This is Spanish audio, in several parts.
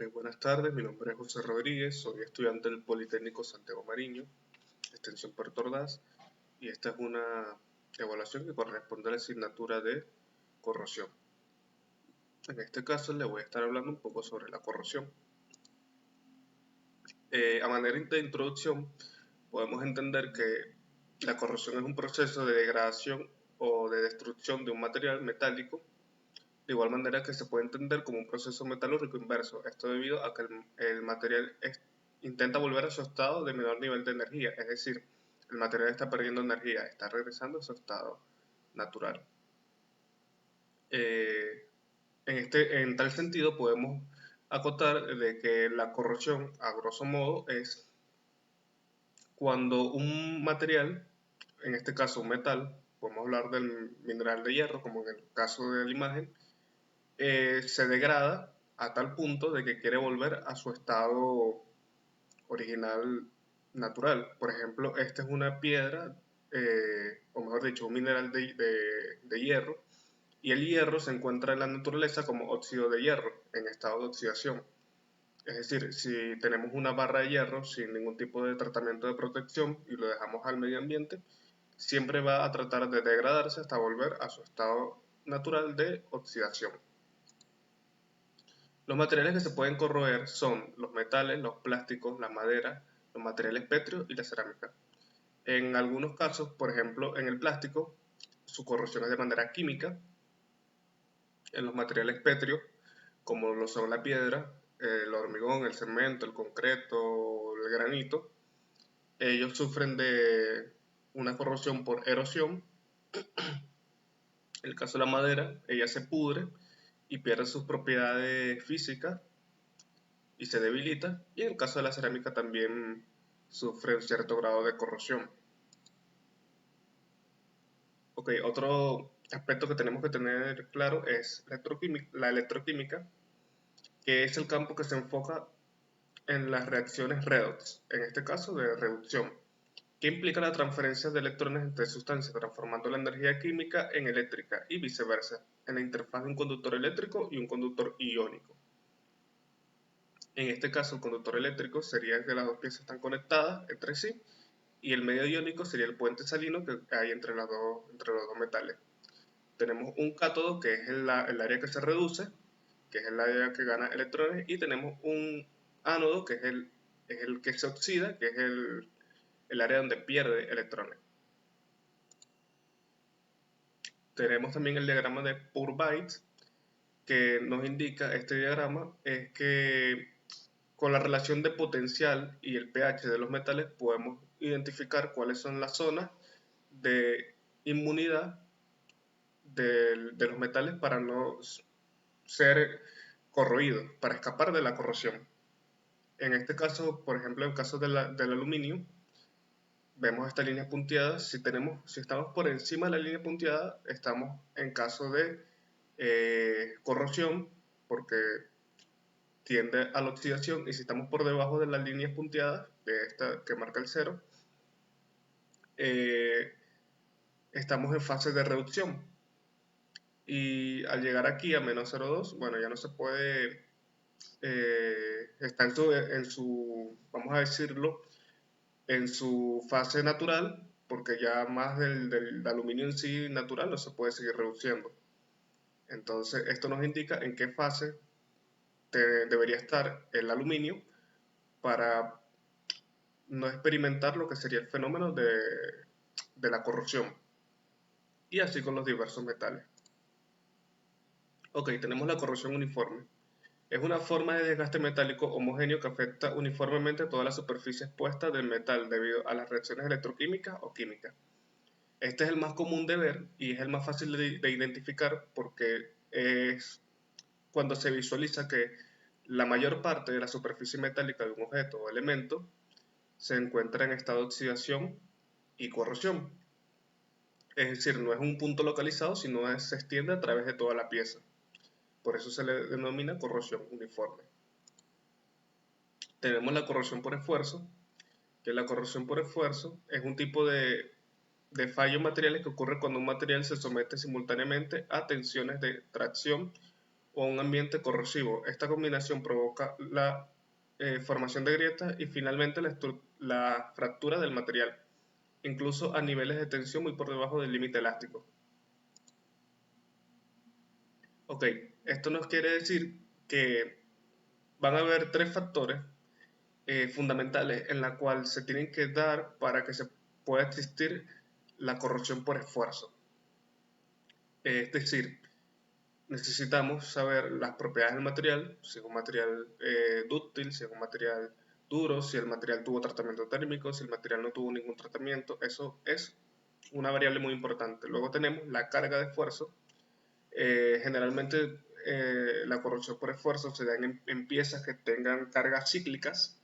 Buenas tardes, mi nombre es José Rodríguez, soy estudiante del Politécnico Santiago Mariño, extensión Puerto Ordaz, y esta es una evaluación que corresponde a la asignatura de corrosión. En este caso le voy a estar hablando un poco sobre la corrosión. A manera de introducción, podemos entender que la corrosión es un proceso de degradación o de destrucción de un material metálico, de igual manera que se puede entender como un proceso metalúrgico inverso, esto debido a que el material intenta volver a su estado de menor nivel de energía, es decir, el material está perdiendo energía, está regresando a su estado natural. En tal sentido podemos acotar de que la corrosión, a grosso modo, es cuando un material, en este caso un metal, podemos hablar del mineral de hierro, como en el caso de la imagen, se degrada a tal punto de que quiere volver a su estado original natural. Por ejemplo, esta es una piedra, o mejor dicho, un mineral de hierro, y el hierro se encuentra en la naturaleza como óxido de hierro, en estado de oxidación. Es decir, si tenemos una barra de hierro sin ningún tipo de tratamiento de protección y lo dejamos al medio ambiente, siempre va a tratar de degradarse hasta volver a su estado natural de oxidación. Los materiales que se pueden corroer son los metales, los plásticos, la madera, los materiales pétreos y la cerámica. En algunos casos, por ejemplo, en el plástico, su corrosión es de manera química. En los materiales pétreos, como lo son la piedra, el hormigón, el cemento, el concreto, el granito, ellos sufren de una corrosión por erosión. En el caso de la madera, ella se pudre y pierde sus propiedades físicas y se debilita, y en el caso de la cerámica también sufre un cierto grado de corrosión. Ok, otro aspecto que tenemos que tener claro es la electroquímica, que es el campo que se enfoca en las reacciones redox, en este caso de reducción, que implica la transferencia de electrones entre sustancias, transformando la energía química en eléctrica y viceversa, en la interfaz de un conductor eléctrico y un conductor iónico. En este caso, el conductor eléctrico sería que las dos piezas están conectadas entre sí, y el medio iónico sería el puente salino que hay entre los dos metales. Tenemos un cátodo, que es el área que se reduce, que es el área que gana electrones, y tenemos un ánodo, que es el que se oxida, que es el área donde pierde electrones. Tenemos también el diagrama de Purvite, que nos indica, este diagrama, es que con la relación de potencial y el pH de los metales podemos identificar cuáles son las zonas de inmunidad de los metales para no ser corroídos, para escapar de la corrosión. En este caso, por ejemplo, en el caso del aluminio, vemos esta línea punteada. Si estamos por encima de la línea punteada, estamos en caso de corrosión, porque tiende a la oxidación, y si estamos por debajo de las líneas punteadas, de esta que marca el cero, eh, estamos en fase de reducción. Y al llegar aquí a menos 0,2, bueno, ya no se puede, está vamos a decirlo, en su fase natural, porque ya más del aluminio en sí natural no se puede seguir reduciendo. Entonces, esto nos indica en qué fase debería estar el aluminio para no experimentar lo que sería el fenómeno de la corrosión. Y así con los diversos metales. Ok, tenemos la corrosión uniforme. Es una forma de desgaste metálico homogéneo que afecta uniformemente toda la superficie expuesta del metal debido a las reacciones electroquímicas o químicas. Este es el más común de ver y es el más fácil de identificar, porque es cuando se visualiza que la mayor parte de la superficie metálica de un objeto o elemento se encuentra en estado de oxidación y corrosión. Es decir, no es un punto localizado, sino se extiende a través de toda la pieza. Por eso se le denomina corrosión uniforme. Tenemos la corrosión por esfuerzo, que la corrosión por esfuerzo es un tipo de fallo en materiales que ocurre cuando un material se somete simultáneamente a tensiones de tracción o a un ambiente corrosivo. Esta combinación provoca la formación de grietas y finalmente la fractura del material, incluso a niveles de tensión muy por debajo del límite elástico. Ok, esto nos quiere decir que van a haber tres factores fundamentales en la cual se tienen que dar para que se pueda existir la corrosión por esfuerzo. Es decir, necesitamos saber las propiedades del material, si es un material dúctil, si es un material duro, si el material tuvo tratamiento térmico, si el material no tuvo ningún tratamiento. Eso es una variable muy importante. Luego tenemos la carga de esfuerzo. Generalmente la corrosión por esfuerzo se da en piezas que tengan cargas cíclicas,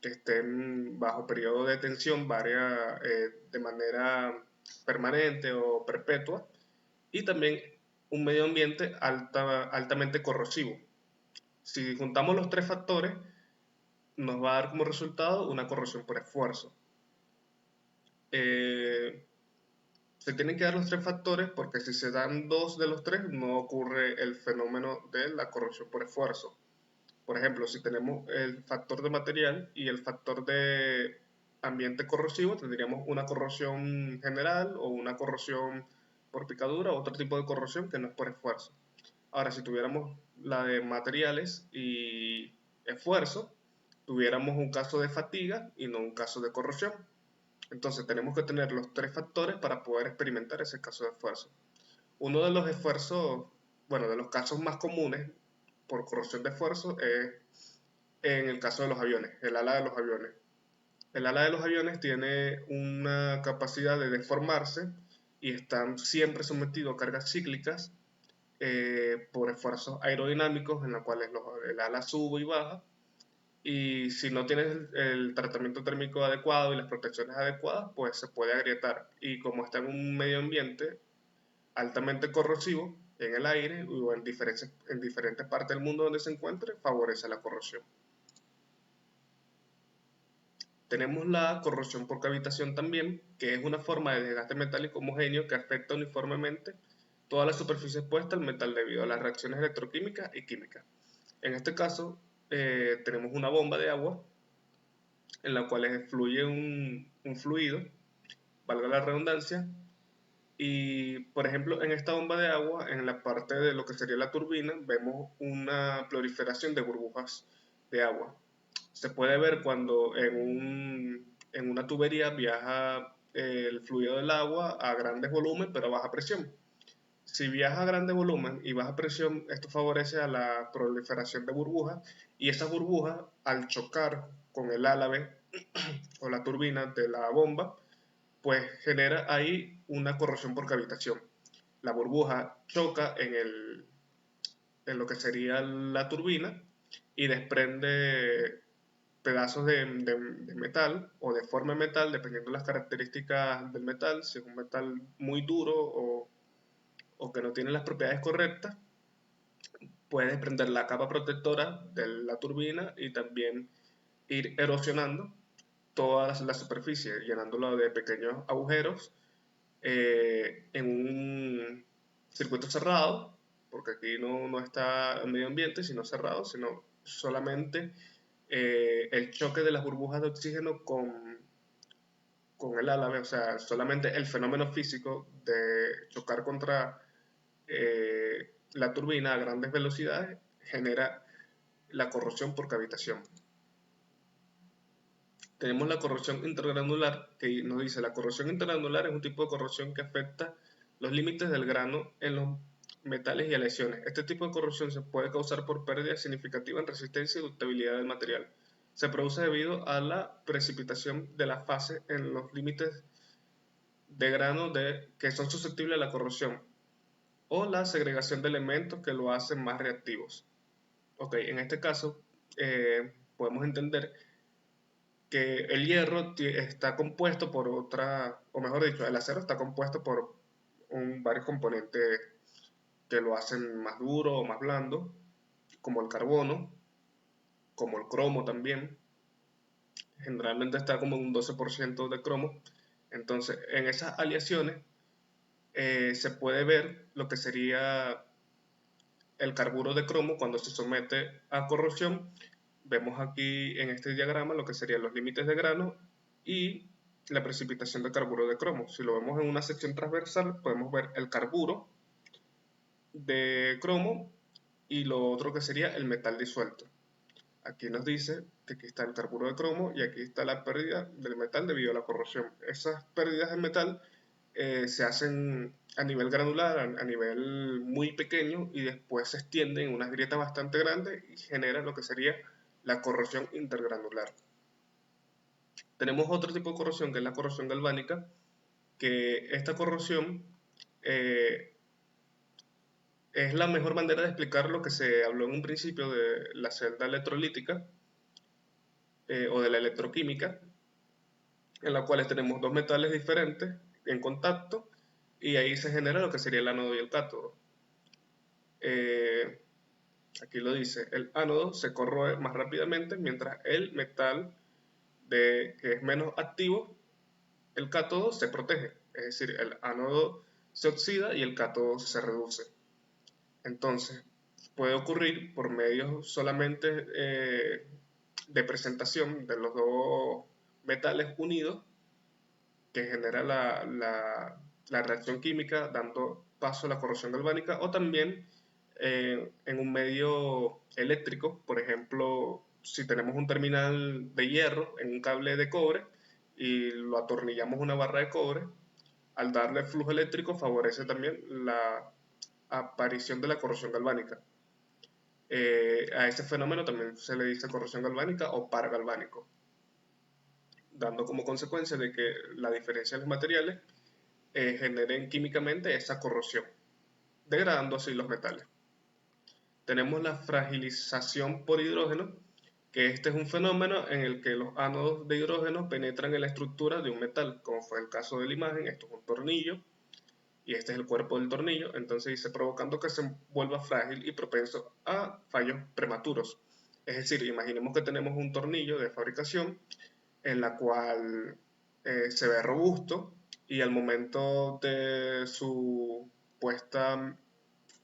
que estén bajo periodo de tensión de manera permanente o perpetua, y también un medio ambiente altamente corrosivo. Si juntamos los tres factores, nos va a dar como resultado una corrosión por esfuerzo. Se tienen que dar los tres factores porque si se dan dos de los tres no ocurre el fenómeno de la corrosión por esfuerzo. Por ejemplo, si tenemos el factor de material y el factor de ambiente corrosivo, tendríamos una corrosión general o una corrosión por picadura o otro tipo de corrosión que no es por esfuerzo. Ahora, si tuviéramos la de materiales y esfuerzo, tuviéramos un caso de fatiga y no un caso de corrosión. Entonces tenemos que tener los tres factores para poder experimentar ese caso de esfuerzo. Uno de los esfuerzos, bueno, de los casos más comunes por corrosión de esfuerzo es en el caso de los aviones, el ala de los aviones. El ala de los aviones tiene una capacidad de deformarse y están siempre sometidos a cargas cíclicas por esfuerzos aerodinámicos en los cuales el ala sube y baja. Y si no tienes el tratamiento térmico adecuado y las protecciones adecuadas, pues se puede agrietar. Y como está en un medio ambiente altamente corrosivo, en el aire o en diferentes partes del mundo donde se encuentre, favorece la corrosión. Tenemos la corrosión por cavitación también, que es una forma de desgaste metálico homogéneo que afecta uniformemente toda la superficie expuesta al metal debido a las reacciones electroquímicas y químicas. En este caso, tenemos una bomba de agua en la cual fluye un fluido, valga la redundancia, y por ejemplo en esta bomba de agua, en la parte de lo que sería la turbina, vemos una proliferación de burbujas de agua. Se puede ver cuando en una tubería viaja el fluido del agua a grandes volúmenes pero a baja presión. Si viaja a grande volumen y baja presión, esto favorece a la proliferación de burbujas y esas burbujas al chocar con el álave o la turbina de la bomba, pues genera ahí una corrosión por cavitación. La burbuja choca en lo que sería la turbina y desprende pedazos de metal o de forma de metal, dependiendo de las características del metal, si es un metal muy duro o que no tiene las propiedades correctas, puede desprender la capa protectora de la turbina y también ir erosionando toda la superficie, llenándola de pequeños agujeros en un circuito cerrado, porque aquí no está el medio ambiente, sino cerrado, sino solamente el choque de las burbujas de oxígeno con el álave, o sea, solamente el fenómeno físico de chocar contra la turbina a grandes velocidades genera la corrosión por cavitación. Tenemos la corrosión intergranular, que nos dice la corrosión intergranular es un tipo de corrosión que afecta los límites del grano en los metales y aleaciones. Este tipo de corrosión se puede causar por pérdida significativa en resistencia y ductibilidad del material. Se produce debido a la precipitación de la fase en los límites de grano que son susceptibles a la corrosión o la segregación de elementos que lo hacen más reactivos. Ok, en este caso podemos entender que el hierro está compuesto por o mejor dicho, el acero está compuesto por varios componentes que lo hacen más duro o más blando, como el carbono, como el cromo también. Generalmente está como un 12% de cromo. Entonces, en esas aleaciones se puede ver lo que sería el carburo de cromo cuando se somete a corrosión. Vemos aquí en este diagrama lo que serían los límites de grano y la precipitación de carburo de cromo. Si lo vemos en una sección transversal, podemos ver el carburo de cromo y lo otro que sería el metal disuelto. Aquí nos dice que aquí está el carburo de cromo y aquí está la pérdida del metal debido a la corrosión. Esas pérdidas de metal se hacen a nivel granular, a nivel muy pequeño, y después se extienden en unas grietas bastante grandes y generan lo que sería la corrosión intergranular. Tenemos otro tipo de corrosión que es la corrosión galvánica, que esta corrosión eh, es la mejor manera de explicar lo que se habló en un principio de la celda electrolítica o de la electroquímica, en la cual tenemos dos metales diferentes en contacto y ahí se genera lo que sería el ánodo y el cátodo. Aquí lo dice, el ánodo se corroe más rápidamente mientras el metal que es menos activo, el cátodo se protege, es decir, el ánodo se oxida y el cátodo se reduce. Entonces, puede ocurrir por medios solamente de presentación de los dos metales unidos que genera la reacción química dando paso a la corrosión galvánica, o también en un medio eléctrico, por ejemplo, si tenemos un terminal de hierro en un cable de cobre y lo atornillamos a una barra de cobre, al darle flujo eléctrico favorece también la aparición de la corrosión galvánica. A este fenómeno también se le dice corrosión galvánica o par galvánico, dando como consecuencia de que la diferencia de los materiales generen químicamente esa corrosión, degradando así los metales. Tenemos la fragilización por hidrógeno, que este es un fenómeno en el que los ánodos de hidrógeno penetran en la estructura de un metal, como fue el caso de la imagen. Esto es un tornillo y este es el cuerpo del tornillo, entonces dice provocando que se vuelva frágil y propenso a fallos prematuros. Es decir, imaginemos que tenemos un tornillo de fabricación en la cual se ve robusto y al momento de su puesta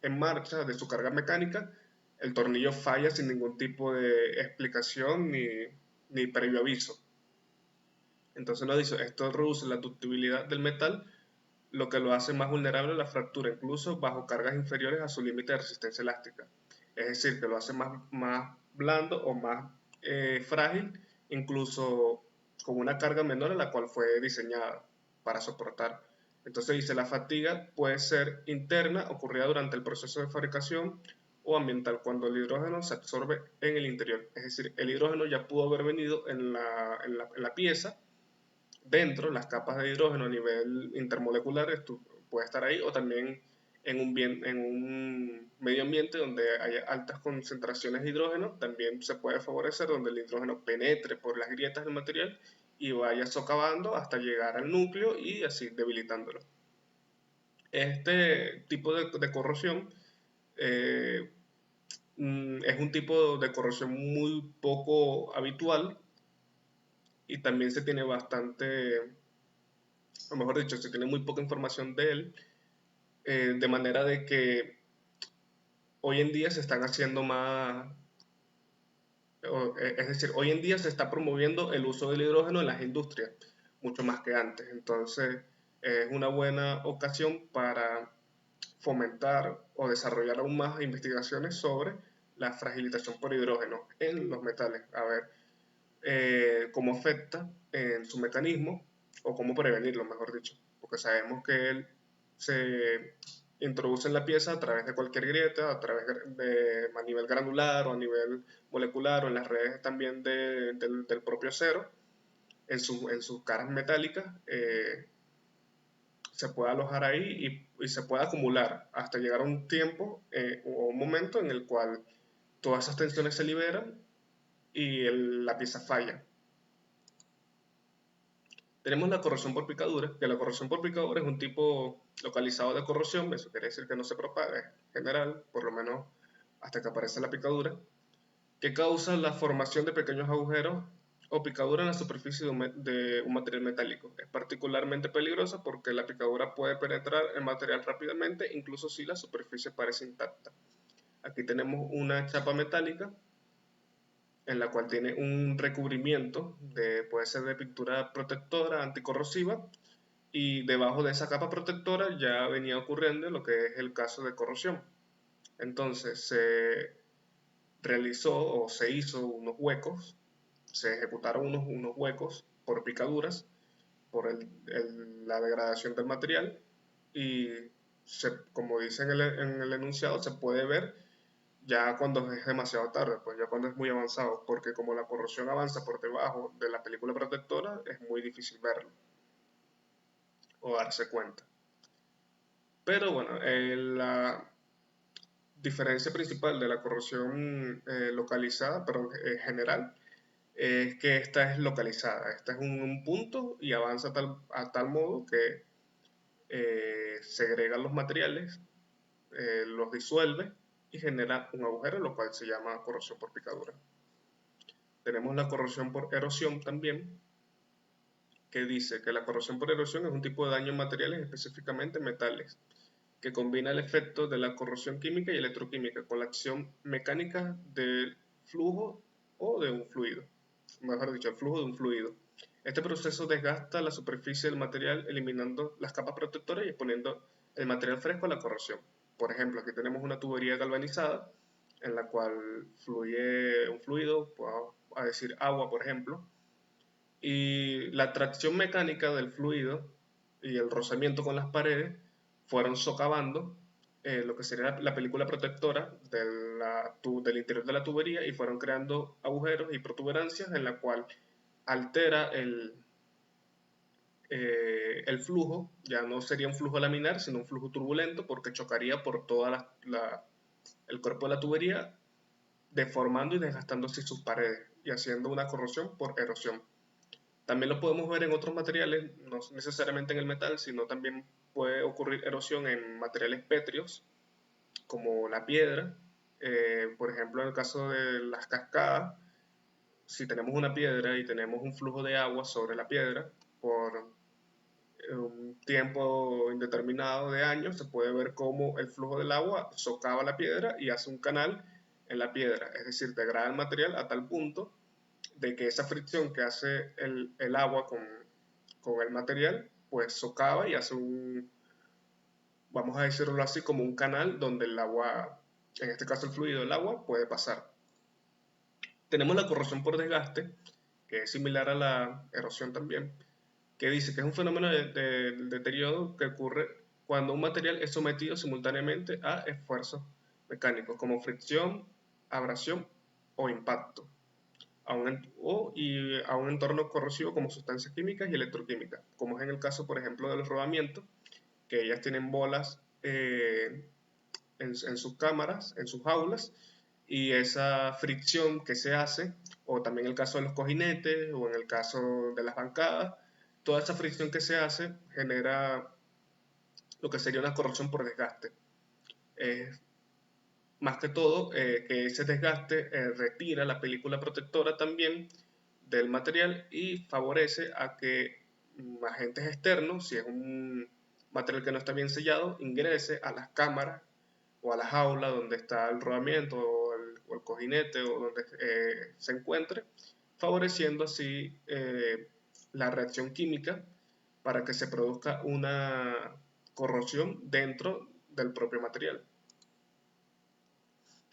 en marcha, de su carga mecánica, el tornillo falla sin ningún tipo de explicación ni previo aviso. Entonces nos dice, esto reduce la ductibilidad del metal, lo que lo hace más vulnerable a la fractura, incluso bajo cargas inferiores a su límite de resistencia elástica. Es decir, que lo hace más blando o más frágil, incluso con una carga menor a la cual fue diseñada para soportar. Entonces dice, la fatiga puede ser interna, ocurrida durante el proceso de fabricación, o ambiental, cuando el hidrógeno se absorbe en el interior. Es decir, el hidrógeno ya pudo haber venido en la pieza, dentro, las capas de hidrógeno a nivel intermolecular puede estar ahí, o también en un medio ambiente donde haya altas concentraciones de hidrógeno, también se puede favorecer donde el hidrógeno penetre por las grietas del material y vaya socavando hasta llegar al núcleo y así debilitándolo. Este tipo de corrosión eh, es un tipo de corrosión muy poco habitual y también se tiene bastante, o mejor dicho, se tiene muy poca información de él, de manera de que hoy en día se están haciendo más, es decir, hoy en día se está promoviendo el uso del hidrógeno en las industrias, mucho más que antes. Entonces, es una buena ocasión para fomentar o desarrollar aún más investigaciones sobre la fragilización por hidrógeno en los metales. A ver cómo afecta en su mecanismo o cómo prevenirlo, mejor dicho, porque sabemos que él se introduce en la pieza a través de cualquier grieta, a nivel granular o a nivel molecular o en las redes también del propio acero, en sus caras metálicas, se puede alojar ahí y se puede acumular hasta llegar a un tiempo o un momento en el cual todas esas tensiones se liberan y la pieza falla. Tenemos la corrosión por picadura, que la corrosión por picadura es un tipo localizado de corrosión, eso quiere decir que no se propaga en general, por lo menos hasta que aparece la picadura, que causa la formación de pequeños agujeros o picadura en la superficie de un material metálico. Es particularmente peligrosa porque la picadura puede penetrar el material rápidamente, incluso si la superficie parece intacta. Aquí tenemos una chapa metálica en la cual tiene un recubrimiento, puede ser de pintura protectora anticorrosiva, y debajo de esa capa protectora ya venía ocurriendo lo que es el caso de corrosión. Entonces se realizó o se hizo unos huecos, se ejecutaron unos huecos por picaduras, por la degradación del material, y como dice en el enunciado, se puede ver ya cuando es demasiado tarde, pues ya cuando es muy avanzado, porque como la corrosión avanza por debajo de la película protectora, es muy difícil verlo o darse cuenta. Pero bueno, la diferencia principal de la corrosión localizada, pero general, es que esta es localizada. Esta es un punto y avanza a tal modo que segrega los materiales, los disuelve y genera un agujero, lo cual se llama corrosión por picadura. Tenemos la corrosión por erosión también, que dice que la corrosión por erosión es un tipo de daño en materiales, específicamente metales, que combina el efecto de la corrosión química y electroquímica con la acción mecánica del flujo o de un fluido, mejor dicho, el flujo de un fluido. Este proceso desgasta la superficie del material eliminando las capas protectoras y exponiendo el material fresco a la corrosión. Por ejemplo, aquí tenemos una tubería galvanizada en la cual fluye un fluido, a decir agua, por ejemplo, y la tracción mecánica del fluido y el rozamiento con las paredes fueron socavando lo que sería la película protectora del interior de la tubería y fueron creando agujeros y protuberancias en la cual altera el flujo, ya no sería un flujo laminar, sino un flujo turbulento porque chocaría por toda el cuerpo de la tubería, deformando y desgastando así sus paredes y haciendo una corrosión por erosión. También lo podemos ver en otros materiales, no necesariamente en el metal, sino también puede ocurrir erosión en materiales pétreos, como la piedra. Por ejemplo, en el caso de las cascadas, si tenemos una piedra y tenemos un flujo de agua sobre la piedra por un tiempo indeterminado de años, se puede ver cómo el flujo del agua socava la piedra y hace un canal en la piedra, es decir, degrada el material a tal punto de que esa fricción que hace el agua con el material, pues socava y hace vamos a decirlo así, como un canal donde el agua, en este caso el fluido del agua, puede pasar. Tenemos la corrosión por desgaste, que es similar a la erosión también, que dice que es un fenómeno de deterioro que ocurre cuando un material es sometido simultáneamente a esfuerzos mecánicos como fricción, abrasión o impacto, a un entorno corrosivo como sustancias químicas y electroquímicas, como es en el caso, por ejemplo, de los rodamientos, que ellas tienen bolas en sus cámaras, en sus jaulas, y esa fricción que se hace, o también en el caso de los cojinetes, o en el caso de las bancadas, toda esa fricción que se hace genera lo que sería una corrosión por desgaste. Más que todo, que ese desgaste retira la película protectora también del material y favorece a que agentes externos, si es un material que no está bien sellado, ingrese a las cámaras o a la jaula donde está el rodamiento o el cojinete o donde se encuentre, favoreciendo así la reacción química para que se produzca una corrosión dentro del propio material.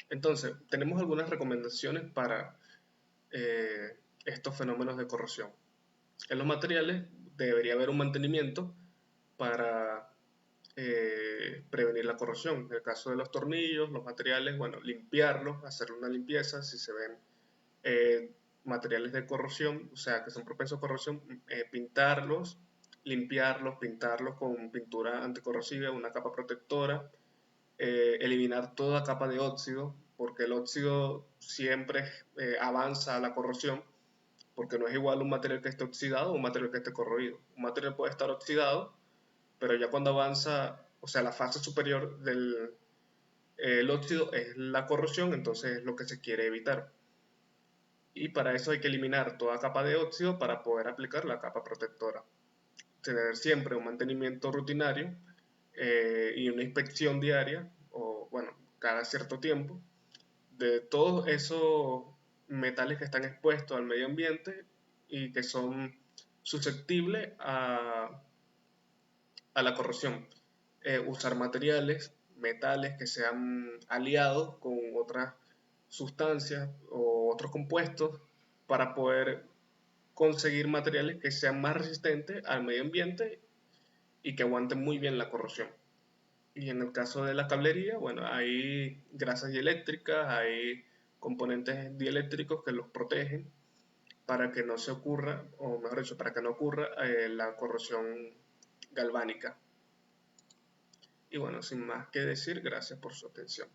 Entonces, tenemos algunas recomendaciones para estos fenómenos de corrosión. En los materiales debería haber un mantenimiento para prevenir la corrosión. En el caso de los tornillos, los materiales, bueno, limpiarlos, hacer una limpieza si se ven materiales de corrosión, o sea, que son propensos a corrosión, pintarlos, limpiarlos, pintarlos con pintura anticorrosiva, una capa protectora, eliminar toda capa de óxido, porque el óxido siempre avanza a la corrosión, porque no es igual un material que esté oxidado o un material que esté corroído. Un material puede estar oxidado, pero ya cuando avanza, o sea, la fase superior del el óxido es la corrosión, entonces es lo que se quiere evitar. Y para eso hay que eliminar toda capa de óxido para poder aplicar la capa protectora. Tener siempre un mantenimiento rutinario y una inspección diaria, o bueno, cada cada cierto tiempo de todos esos metales que están expuestos al medio ambiente y que son susceptibles a la corrosión. Usar materiales, metales que sean aliados con otras sustancias o otros compuestos para poder conseguir materiales que sean más resistentes al medio ambiente y que aguanten muy bien la corrosión. Y en el caso de la cablería, bueno, hay grasas dieléctricas, hay componentes dieléctricos que los protegen para que no se ocurra, o mejor dicho, para que no ocurra la corrosión galvánica. Y bueno, sin más que decir, gracias por su atención.